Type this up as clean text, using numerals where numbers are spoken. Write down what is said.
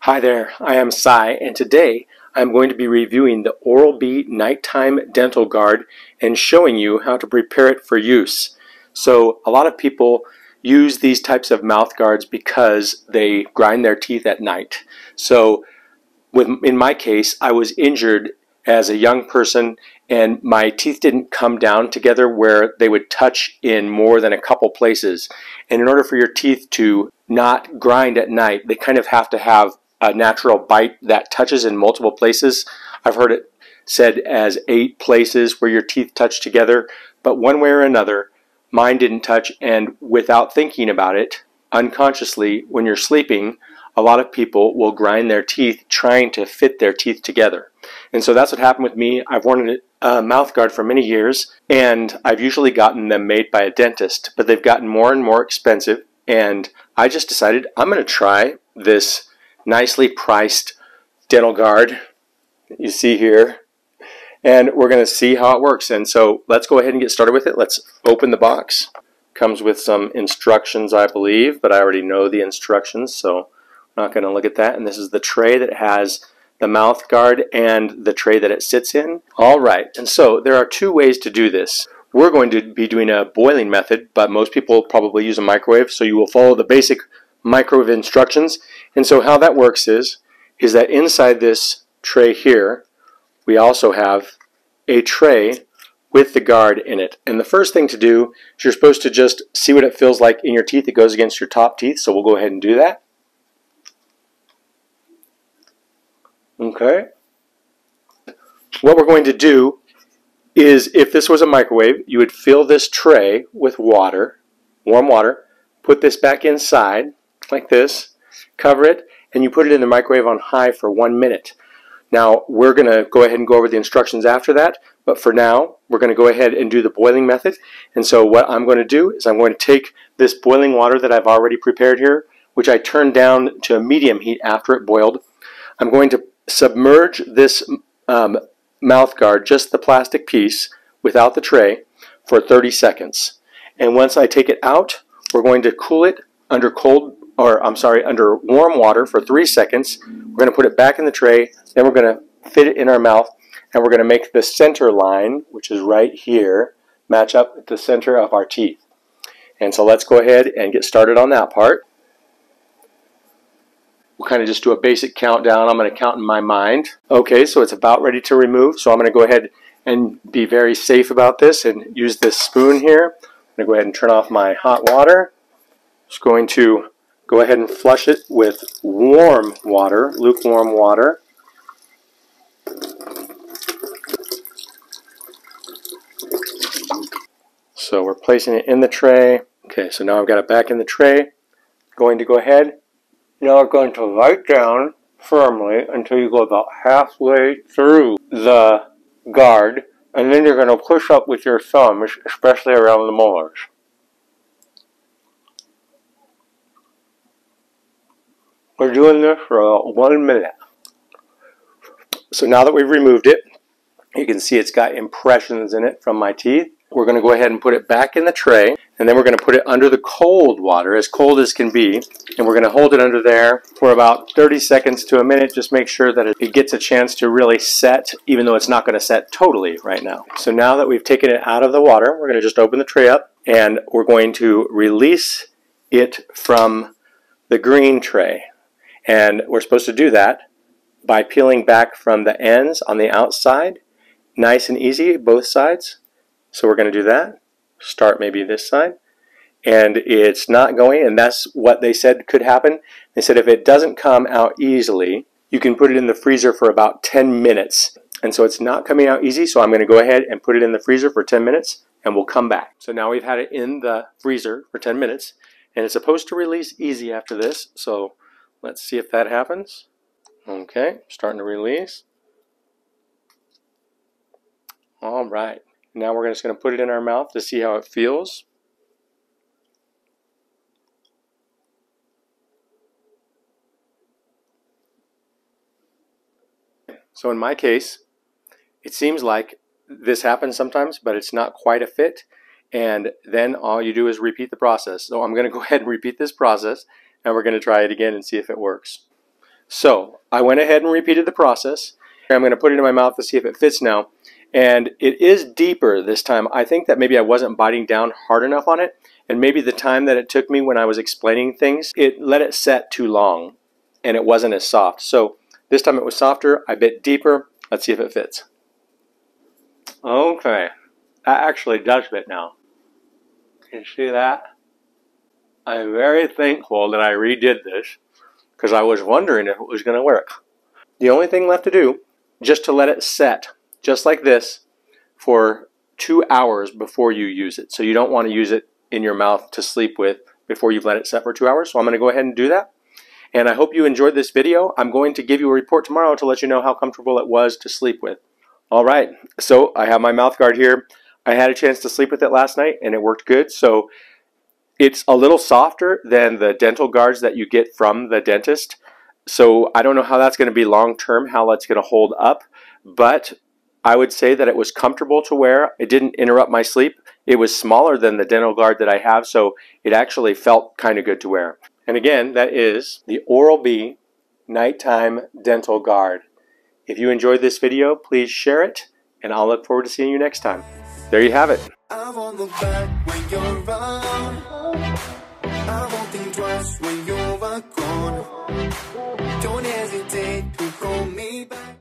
Hi there, I am Cy, and today I'm going to be reviewing the Oral-B Nighttime Dental Guard and showing you how to prepare it for use. So a lot of people use these types of mouth guards because they grind their teeth at night. So in my case, I was injured as a young person and my teeth didn't come down together where they would touch in more than a couple places. And in order for your teeth to not grind at night, they kind of have to have a natural bite that touches in multiple places. I've heard it said as 8 places where your teeth touch together, but one way or another, mine didn't touch, and without thinking about it, unconsciously, when you're sleeping, a lot of people will grind their teeth trying to fit their teeth together. And so that's what happened with me. I've worn a mouth guard for many years, and I've usually gotten them made by a dentist, but they've gotten more and more expensive, and I just decided I'm going to try this nicely priced dental guard you see here, and we're going to see how it works. And so let's go ahead and get started with it. Let's open the box. Comes with some instructions, I believe, but I already know the instructions, so I'm not going to look at that. And this is the tray that has the mouth guard and the tray that it sits in. All right, and so there are 2 ways to do this. We're going to be doing a boiling method, but most people probably use a microwave, so you will follow the basic microwave instructions. And so how that works is that inside this tray here, we also have a tray with the guard in it. And the first thing to do is you're supposed to just see what it feels like in your teeth. It goes against your top teeth, so we'll go ahead and do that. Okay. What we're going to do is, if this was a microwave, you would fill this tray with water, warm water, put this back inside like this, cover it, and you put it in the microwave on high for 1 minute. Now, we're going to go ahead and go over the instructions after that, but for now, we're going to go ahead and do the boiling method. And so what I'm going to do is I'm going to take this boiling water that I've already prepared here, which I turned down to a medium heat after it boiled. I'm going to submerge this mouth guard, just the plastic piece, without the tray, for 30 seconds. And once I take it out, we're going to cool it under under warm water for 3 seconds. We're going to put it back in the tray, then we're going to fit it in our mouth, and we're going to make the center line, which is right here, match up with the center of our teeth. And so let's go ahead and get started on that part. We'll kind of just do a basic countdown. I'm going to count in my mind. Okay, so it's about ready to remove, so I'm going to go ahead and be very safe about this and use this spoon here. I'm going to go ahead and turn off my hot water. Just going to go ahead and flush it with warm water, lukewarm water. So we're placing it in the tray. Okay, so now I've got it back in the tray. Going to go ahead. Now we're going to light down firmly until you go about halfway through the guard, and then you're going to push up with your thumb, especially around the molars. We're doing this for about 1 minute. So now that we've removed it, you can see it's got impressions in it from my teeth. We're going to go ahead and put it back in the tray, and then we're going to put it under the cold water, as cold as can be, and we're going to hold it under there for about 30 seconds to a minute. Just make sure that it gets a chance to really set, even though it's not going to set totally right now. So now that we've taken it out of the water, we're going to just open the tray up, and we're going to release it from the green tray. And we're supposed to do that by peeling back from the ends on the outside, nice and easy, both sides. So we're going to do that. Start maybe this side. And it's not going, and that's what they said could happen. They said if it doesn't come out easily, you can put it in the freezer for about 10 minutes. And so it's not coming out easy, so I'm going to go ahead and put it in the freezer for 10 minutes, and we'll come back. So now we've had it in the freezer for 10 minutes, and it's supposed to release easy after this. So let's see if that happens. Okay, starting to release. All right. Now we're just going to put it in our mouth to see how it feels. So in my case, it seems like this happens sometimes, but it's not quite a fit. And then all you do is repeat the process. So I'm going to go ahead and repeat this process, and we're going to try it again and see if it works. So I went ahead and repeated the process. I'm going to put it in my mouth to see if it fits now. And it is deeper this time. I think that maybe I wasn't biting down hard enough on it, and maybe the time that it took me when I was explaining things, it let it set too long and it wasn't as soft. So this time it was softer. I bit deeper. Let's see if it fits. Okay, that actually does fit now. Can you see that? I'm very thankful that I redid this because I was wondering if it was going to work. The only thing left to do, just to let it set, just like this, for 2 hours before you use it. So you don't want to use it in your mouth to sleep with before you've let it set for 2 hours. So I'm going to go ahead and do that. And I hope you enjoyed this video. I'm going to give you a report tomorrow to let you know how comfortable it was to sleep with. All right, so I have my mouth guard here. I had a chance to sleep with it last night and it worked good. So it's a little softer than the dental guards that you get from the dentist. So I don't know how that's going to be long term, how that's going to hold up, but I would say that it was comfortable to wear. It didn't interrupt my sleep. It was smaller than the dental guard that I have, so it actually felt kind of good to wear. And again, that is the Oral-B Nighttime Dental Guard. If you enjoyed this video, please share it, and I'll look forward to seeing you next time. There you have it. I won't look back when you're around. I won't think twice when you're gone. Don't hesitate to call me back.